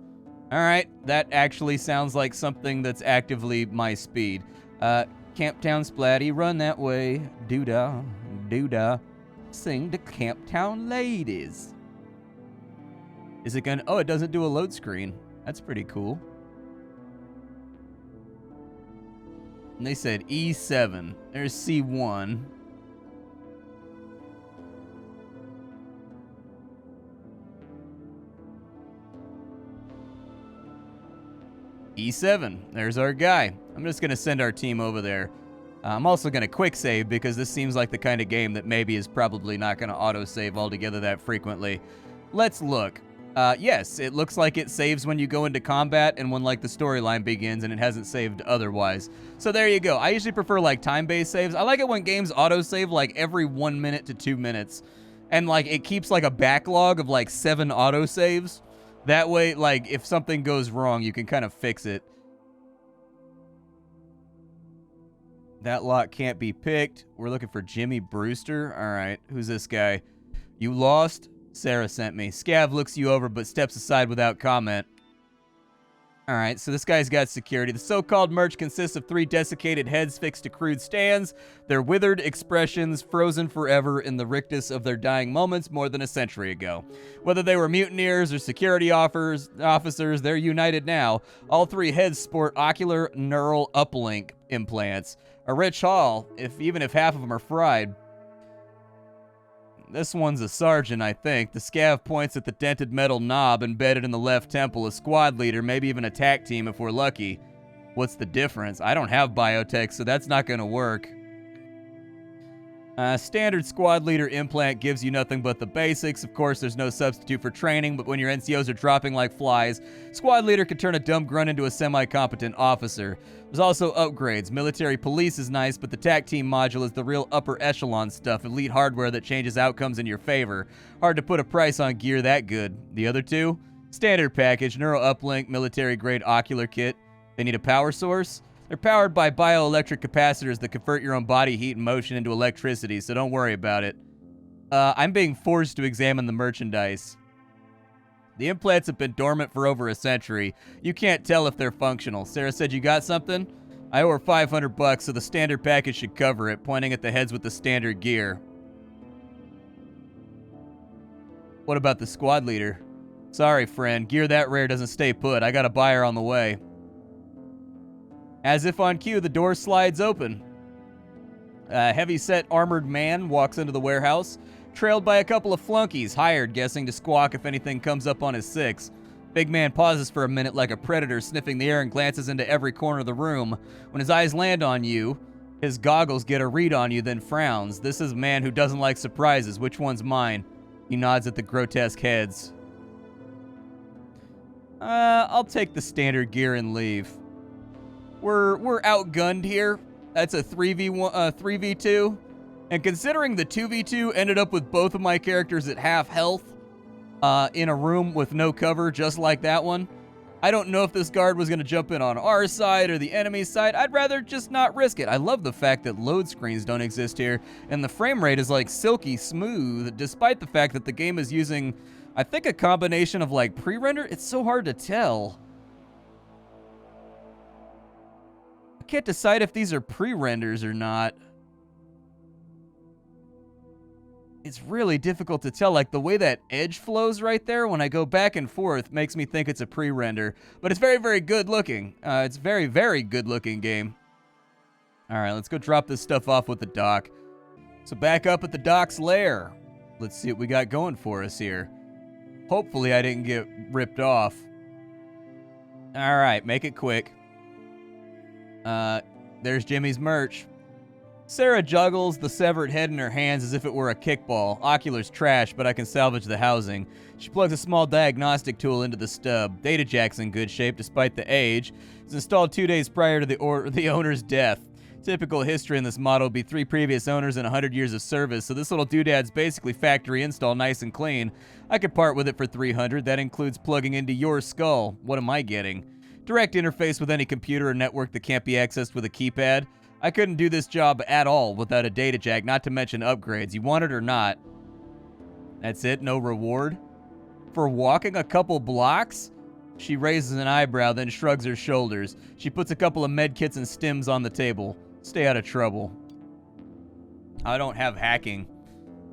All right, that actually sounds like something that's actively my speed. Camptown Splatty, run that way. Doo-dah, doo-dah. Sing to Camptown ladies. Is it gonna... Oh, it doesn't do a load screen. That's pretty cool. And they said E7. There's C1. E7. There's our guy. I'm just going to send our team over there. I'm also going to quick save because this seems like the kind of game that maybe is probably not going to auto-save altogether that frequently. Let's look. Yes, it looks like it saves when you go into combat and when, like, the storyline begins, and it hasn't saved otherwise. So there you go. I usually prefer, like, time-based saves. I like it when games auto-save, like, every 1 minute to 2 minutes. And, like, it keeps, like, a backlog of, like, 7 auto-saves. That way, like, if something goes wrong, you can kind of fix it. That lot can't be picked. We're looking for Jimmy Brewster. All right, who's this guy? You lost? Sarah sent me. Scav looks you over but steps aside without comment. All right, so this guy's got security. The so-called merch consists of 3 desiccated heads fixed to crude stands, their withered expressions frozen forever in the rictus of their dying moments more than a century ago. Whether they were mutineers or security officers, they're united now. All 3 heads sport ocular neural uplink implants. A rich haul, even if half of them are fried. This one's a sergeant, I think. The scav points at the dented metal knob embedded in the left temple. A squad leader, maybe even a TAC team if we're lucky. What's the difference? I don't have biotech, so that's not going to work. Standard squad leader implant gives you nothing but the basics. Of course, there's no substitute for training, but when your NCOs are dropping like flies, squad leader can turn a dumb grunt into a semi-competent officer. There's also upgrades. Military police is nice, but the TAC team module is the real upper echelon stuff, elite hardware that changes outcomes in your favor. Hard to put a price on gear that good. The other 2? Standard package, neuro uplink, military-grade ocular kit. They need a power source? They're powered by bioelectric capacitors that convert your own body heat and motion into electricity, so don't worry about it. I'm being forced to examine the merchandise. The implants have been dormant for over a century. You can't tell if they're functional. Sarah said you got something? I owe her $500, so the standard package should cover it, pointing at the heads with the standard gear. What about the squad leader? Sorry, friend. Gear that rare doesn't stay put. I got a buyer on the way. As if on cue, the door slides open. A heavy-set armored man walks into the warehouse, trailed by a couple of flunkies, hired, guessing to squawk if anything comes up on his 6. Big man pauses for a minute like a predator, sniffing the air and glances into every corner of the room. When his eyes land on you, his goggles get a read on you, then frowns. This is a man who doesn't like surprises. Which one's mine? He nods at the grotesque heads. I'll take the standard gear and leave. We're outgunned here. That's a 3v2. And considering the 2v2 ended up with both of my characters at half health, in a room with no cover, just like that one, I don't know if this guard was going to jump in on our side or the enemy side. I'd rather just not risk it. I love the fact that load screens don't exist here, and the frame rate is like silky smooth, despite the fact that the game is using, I think, a combination of like pre-render. It's so hard to tell. I can't decide if these are pre-renders or not. It's really difficult to tell. Like, the way that edge flows right there when I go back and forth makes me think it's a pre-render. But it's very, very good looking. It's very, very good looking game. All right, let's go drop this stuff off with the dock. So back up at the dock's lair. Let's see what we got going for us here. Hopefully I didn't get ripped off. All right, make it quick. There's Jimmy's merch. Sarah juggles the severed head in her hands as if it were a kickball. Ocular's trash, but I can salvage the housing. She plugs a small diagnostic tool into the stub. Data jack's in good shape despite the age. It's installed 2 days prior to the owner's death. Typical history in this model would be 3 previous owners and 100 years of service, so this little doodad's basically factory install, nice and clean. I could part with it for 300. That includes plugging into your skull. What am I getting? Direct interface with any computer or network that can't be accessed with a keypad. I couldn't do this job at all without a data jack, not to mention upgrades. You want it or not? That's it? No reward? For walking a couple blocks? She raises an eyebrow, then shrugs her shoulders. She puts a couple of med kits and stims on the table. Stay out of trouble. I don't have hacking.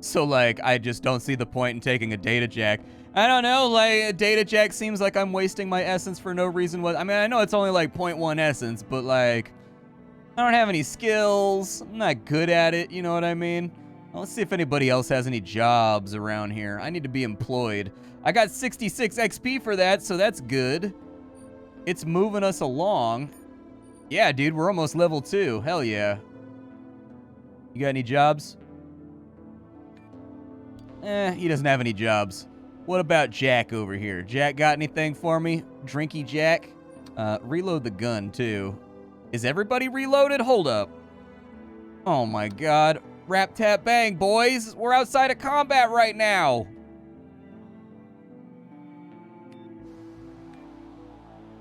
So, like, I just don't see the point in taking a data jack. I don't know, like, a data jack seems like I'm wasting my essence for no reason. I mean, I know it's only like 0.1 essence, but like, I don't have any skills. I'm not good at it, you know what I mean? Well, let's see if anybody else has any jobs around here. I need to be employed. I got 66 XP for that, so that's good. It's moving us along. Yeah, dude, we're almost level 2. Hell yeah. You got any jobs? He doesn't have any jobs. What about Jack over here? Jack got anything for me? Drinky Jack? Reload the gun, too. Is everybody reloaded? Hold up. Oh my god. Rap, tap, bang, boys. We're outside of combat right now.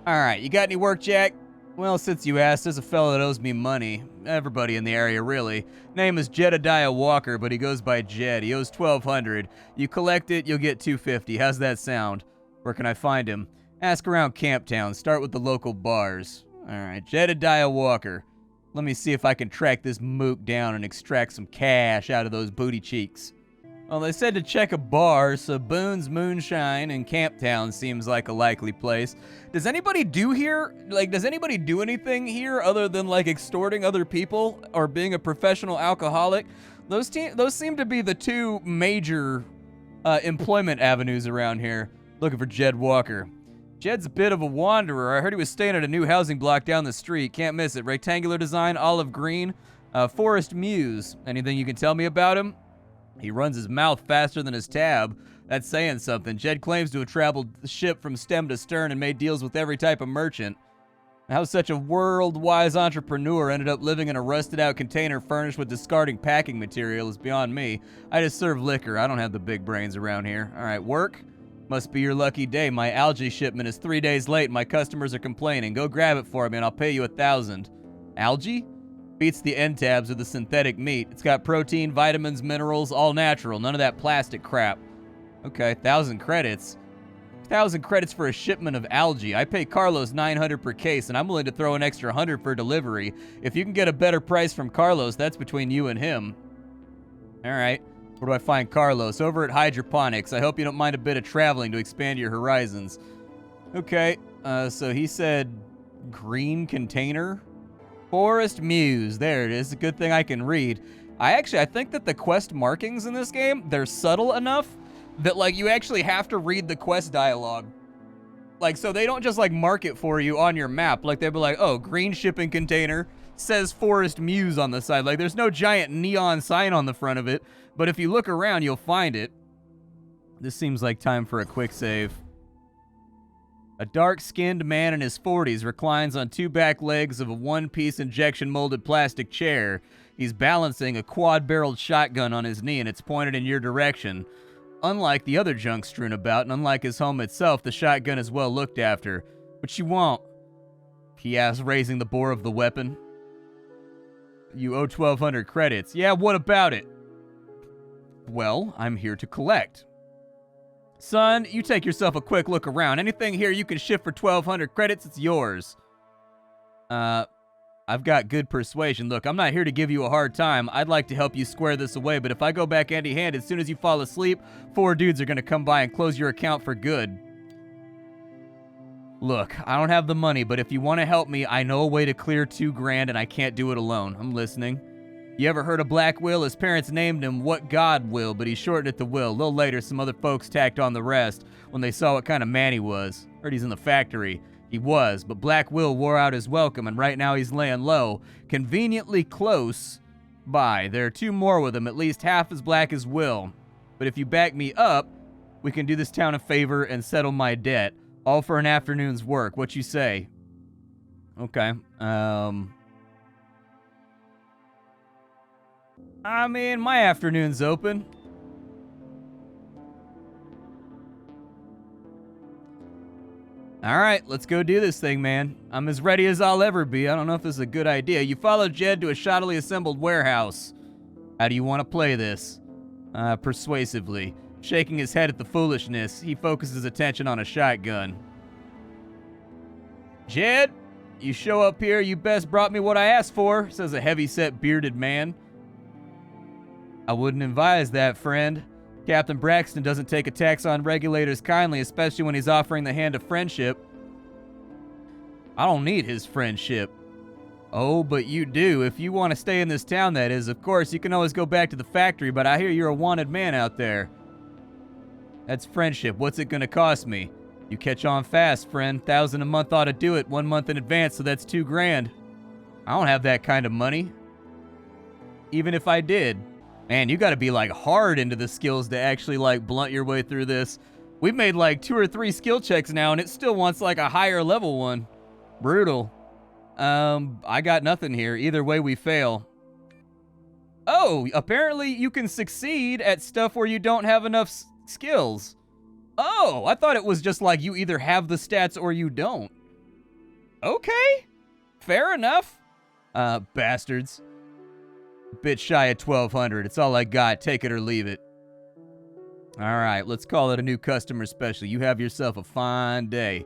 Alright, you got any work, Jack? Well, since you asked, there's a fellow that owes me money. Everybody in the area, really. Name is Jedediah Walker, but he goes by Jed. He owes $1,200. You collect it, you'll get $250. How's that sound? Where can I find him? Ask around Camptown. Start with the local bars. Alright, Jedediah Walker. Let me see if I can track this mook down and extract some cash out of those booty cheeks. Well, they said to check a bar, so Boone's Moonshine in Camptown seems like a likely place. Does anybody do here? Like, does anybody do anything here other than, like, extorting other people or being a professional alcoholic? Those seem to be the two major employment avenues around here. Looking for Jed Walker. Jed's a bit of a wanderer. I heard he was staying at a new housing block down the street. Can't miss it. Rectangular design, olive green, Forest Muse. Anything you can tell me about him? He runs his mouth faster than his tab. That's saying something. Jed claims to have traveled the ship from stem to stern and made deals with every type of merchant. How such a world-wise entrepreneur ended up living in a rusted-out container furnished with discarding packing material is beyond me. I just serve liquor. I don't have the big brains around here. All right, work? Must be your lucky day. My algae shipment is 3 days late and my customers are complaining. Go grab it for me and I'll pay you $1,000. Algae? Beats the end tabs of the synthetic meat. It's got protein, vitamins, minerals, all natural. None of that plastic crap. Okay, 1,000 credits. 1,000 credits for a shipment of algae. I pay Carlos $900 per case, and I'm willing to throw an extra $100 for delivery. If you can get a better price from Carlos, that's between you and him. All right. Where do I find Carlos? Over at Hydroponics. I hope you don't mind a bit of traveling to expand your horizons. Okay, so he said green container? Forest Muse. There it is. A good thing I can read. I think that the quest markings in this game, they're subtle enough that, like, you actually have to read the quest dialogue. Like, so they don't just, like, mark it for you on your map. Like, they'll be like, oh, green shipping container, says Forest Muse on the side. Like, there's no giant neon sign on the front of it, but if you look around, you'll find it. This seems like time for a quick save. A dark-skinned man in his 40s reclines on 2 back legs of a one-piece injection-molded plastic chair. He's balancing a quad-barreled shotgun on his knee, and it's pointed in your direction. Unlike the other junk strewn about, and unlike his home itself, the shotgun is well looked after. What you want? He asked, raising the bore of the weapon. You owe 1,200 credits. Yeah, what about it? Well, I'm here to collect. Son, you take yourself a quick look around. Anything here you can shift for 1,200 credits, it's yours. I've got good persuasion. Look, I'm not here to give you a hard time. I'd like to help you square this away, but if I go back empty-handed, as soon as you fall asleep, 4 dudes are going to come by and close your account for good. Look, I don't have the money, but if you want to help me, I know a way to clear $2,000 and I can't do it alone. I'm listening. You ever heard of Black Will? His parents named him What God Will, but he shortened it to Will. A little later, some other folks tacked on the rest when they saw what kind of man he was. Heard he's in the factory. He was, but Black Will wore out his welcome, and right now he's laying low, conveniently close by. There are 2 more with him, at least half as black as Will. But if you back me up, we can do this town a favor and settle my debt. All for an afternoon's work. What you say? Okay. I mean, my afternoon's open. All right, let's go do this thing, man. I'm as ready as I'll ever be. I don't know if this is a good idea. You follow Jed to a shoddily assembled warehouse. How do you want to play this? Persuasively. Shaking his head at the foolishness, he focuses attention on a shotgun. Jed, you show up here, you best brought me what I asked for, says a heavy-set bearded man. I wouldn't advise that, friend. Captain Braxton doesn't take attacks on regulators kindly, especially when he's offering the hand of friendship. I don't need his friendship. Oh, but you do. If you want to stay in this town, that is. Of course, you can always go back to the factory, but I hear you're a wanted man out there. That's friendship. What's it gonna cost me? You catch on fast, friend. 1,000 a month ought to do it. 1 month in advance, so that's $2,000. I don't have that kind of money. Even if I did. Man, you gotta be like hard into the skills to actually like blunt your way through this. We've made like 2 or 3 skill checks now, and it still wants like a higher level one. Brutal. I got nothing here. Either way, we fail. Oh, apparently you can succeed at stuff where you don't have enough skills. Oh, I thought it was just like you either have the stats or you don't. Okay. Fair enough. Bastards. Bit shy of 1,200. It's all I got. Take it or leave it. All right, let's call it a new customer special. You have yourself a fine day.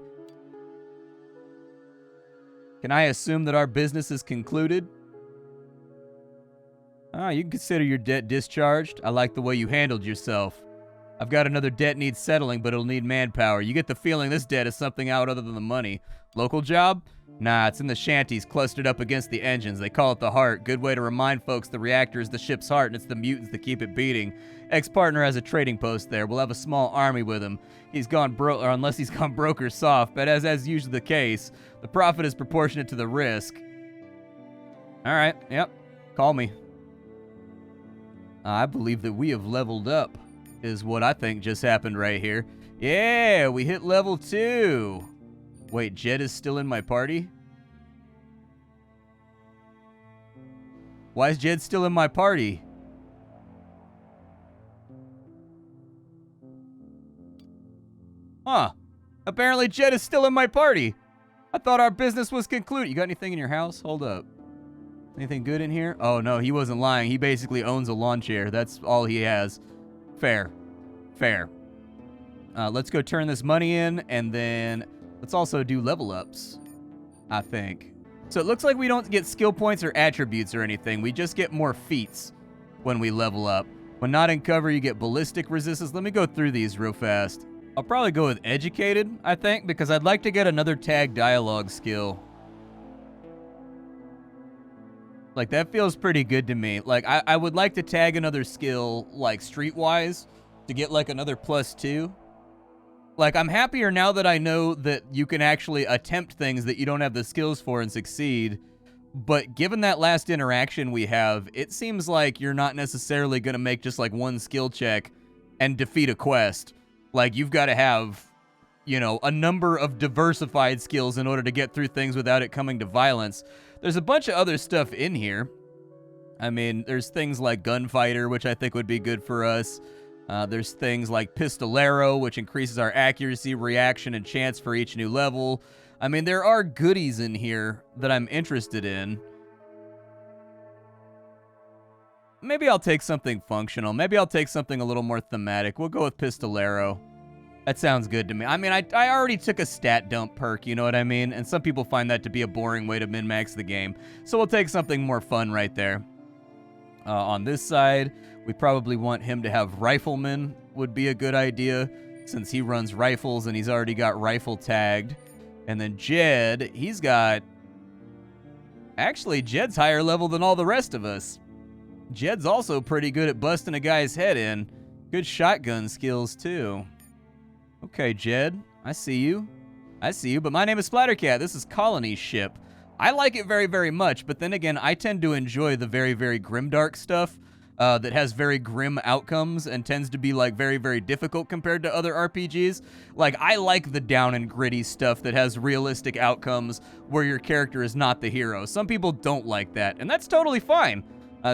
Can I assume that our business is concluded? You can consider your debt discharged. I like the way you handled yourself. I've got another debt needs settling, but it'll need manpower. You get the feeling this debt is something out other than the money. Local job? Nah, it's in the shanties clustered up against the engines. They call it the heart. Good way to remind folks the reactor is the ship's heart, and it's the mutants that keep it beating. Ex-partner has a trading post there. We'll have a small army with him. He's gone broke, or unless he's gone broke or soft, but as usually the case, the profit is proportionate to the risk. All right, yep, call me. I believe that we have leveled up, is what I think just happened right here. Yeah, we hit level 2. Wait, Jed is still in my party? Why is Jed still in my party? Huh. Apparently Jed is still in my party. I thought our business was concluded. You got anything in your house? Hold up. Anything good in here? Oh, no, he wasn't lying. He basically owns a lawn chair. That's all he has. Fair. Fair. Let's go turn this money in, and then let's also do level ups, I think. So it looks like we don't get skill points or attributes or anything. We just get more feats when we level up. When not in cover, you get ballistic resistance. Let me go through these real fast. I'll probably go with educated, I think, because I'd like to get another tag dialogue skill. Like, that feels pretty good to me. Like, I would like to tag another skill, like, streetwise, to get, like, another +2. Like, I'm happier now that I know that you can actually attempt things that you don't have the skills for and succeed. But given that last interaction we have, it seems like you're not necessarily going to make just, like, one skill check and defeat a quest. Like, you've got to have, you know, a number of diversified skills in order to get through things without it coming to violence. There's a bunch of other stuff in here. I mean, there's things like Gunfighter, which I think would be good for us. There's things like Pistolero, which increases our accuracy, reaction, and chance for each new level. I mean, there are goodies in here that I'm interested in. Maybe I'll take something functional. Maybe I'll take something a little more thematic. We'll go with Pistolero. That sounds good to me. I mean, I already took a stat dump perk, you know what I mean? And some people find that to be a boring way to min-max the game. So we'll take something more fun right there. On this side, we probably want him to have Rifleman would be a good idea, since he runs rifles and he's already got rifle tagged. And then Jed, he's got... Actually, Jed's higher level than all the rest of us. Jed's also pretty good at busting a guy's head in. Good shotgun skills, too. Okay, Jed, I see you. I see you, but my name is Splattercat. This is Colony Ship. I like it very, very much, but then again, I tend to enjoy the very, very grimdark stuff that has very grim outcomes and tends to be, like, very, very difficult compared to other RPGs. Like, I like the down and gritty stuff that has realistic outcomes where your character is not the hero. Some people don't like that, and that's totally fine.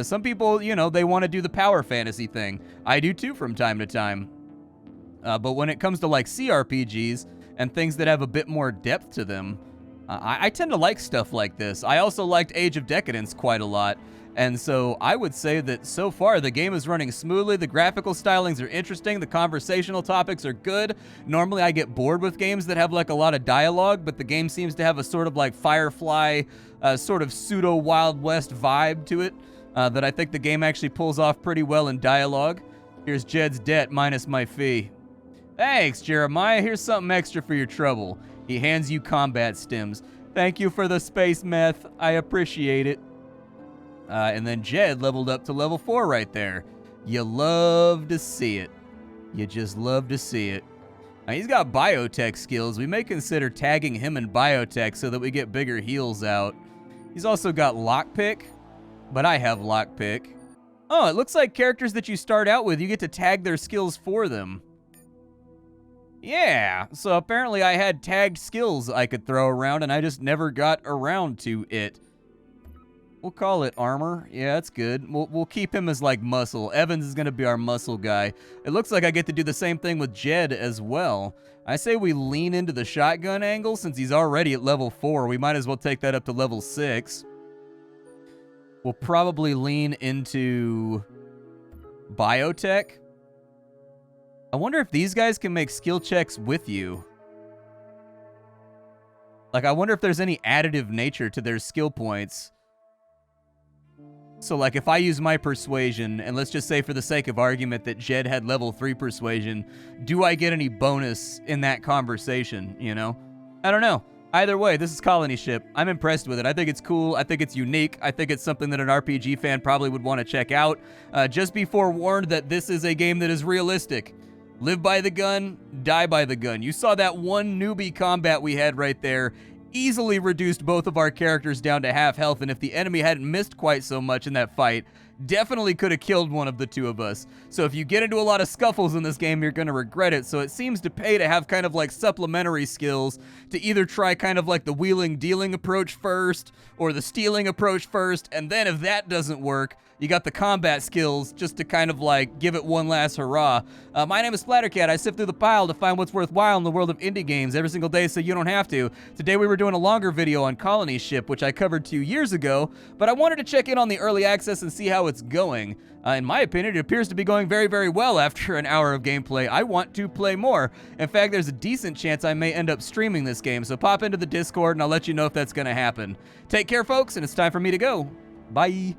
Some people, you know, they want to do the power fantasy thing. I do too from time to time. But when it comes to like CRPGs and things that have a bit more depth to them, I tend to like stuff like this. I also liked Age of Decadence quite a lot. And so I would say that so far the game is running smoothly. The graphical stylings are interesting. The conversational topics are good. Normally I get bored with games that have like a lot of dialogue, but the game seems to have a sort of like Firefly, sort of pseudo Wild West vibe to it. That I think the game actually pulls off pretty well in dialogue. Here's Jed's debt minus my fee. Thanks, Jeremiah. Here's something extra for your trouble. He hands you combat stims. Thank you for the space meth. I appreciate it. And then Jed leveled up to level 4 right there. You love to see it. You just love to see it. Now, he's got biotech skills. We may consider tagging him in biotech so that we get bigger heals out. He's also got lockpick. But I have lockpick. Oh, it looks like characters that you start out with, you get to tag their skills for them. Yeah, so apparently I had tagged skills I could throw around, and I just never got around to it. We'll call it armor. Yeah, that's good. We'll keep him as, like, muscle. Evans is going to be our muscle guy. It looks like I get to do the same thing with Jed as well. I say we lean into the shotgun angle. Since he's already at level 4, we might as well take that up to level 6. We'll probably lean into biotech. I wonder if these guys can make skill checks with you. Like, I wonder if there's any additive nature to their skill points. So, like, if I use my persuasion, and let's just say for the sake of argument that Jed had level 3 persuasion, do I get any bonus in that conversation, you know? I don't know. Either way, this is Colony Ship. I'm impressed with it. I think it's cool. I think it's unique. I think it's something that an RPG fan probably would want to check out. Just be forewarned that this is a game that is realistic. Live by the gun, die by the gun. You saw that one newbie combat we had right there. Easily reduced both of our characters down to half health, and if the enemy hadn't missed quite so much in that fight, definitely could have killed one of the two of us. So if you get into a lot of scuffles in this game, you're going to regret it. So it seems to pay to have kind of like supplementary skills to either try kind of like the wheeling-dealing approach first or the stealing approach first, and then if that doesn't work, you got the combat skills just to kind of like give it one last hurrah. My name is Splattercat. I sift through the pile to find what's worthwhile in the world of indie games every single day so you don't have to. Today we were doing a longer video on Colony Ship, which I covered 2 years ago, but I wanted to check in on the early access and see how it's going. In my opinion, it appears to be going very, very well after an hour of gameplay. I want to play more. In fact, there's a decent chance I may end up streaming this game, so pop into the Discord and I'll let you know if that's going to happen. Take care, folks, and it's time for me to go. Bye.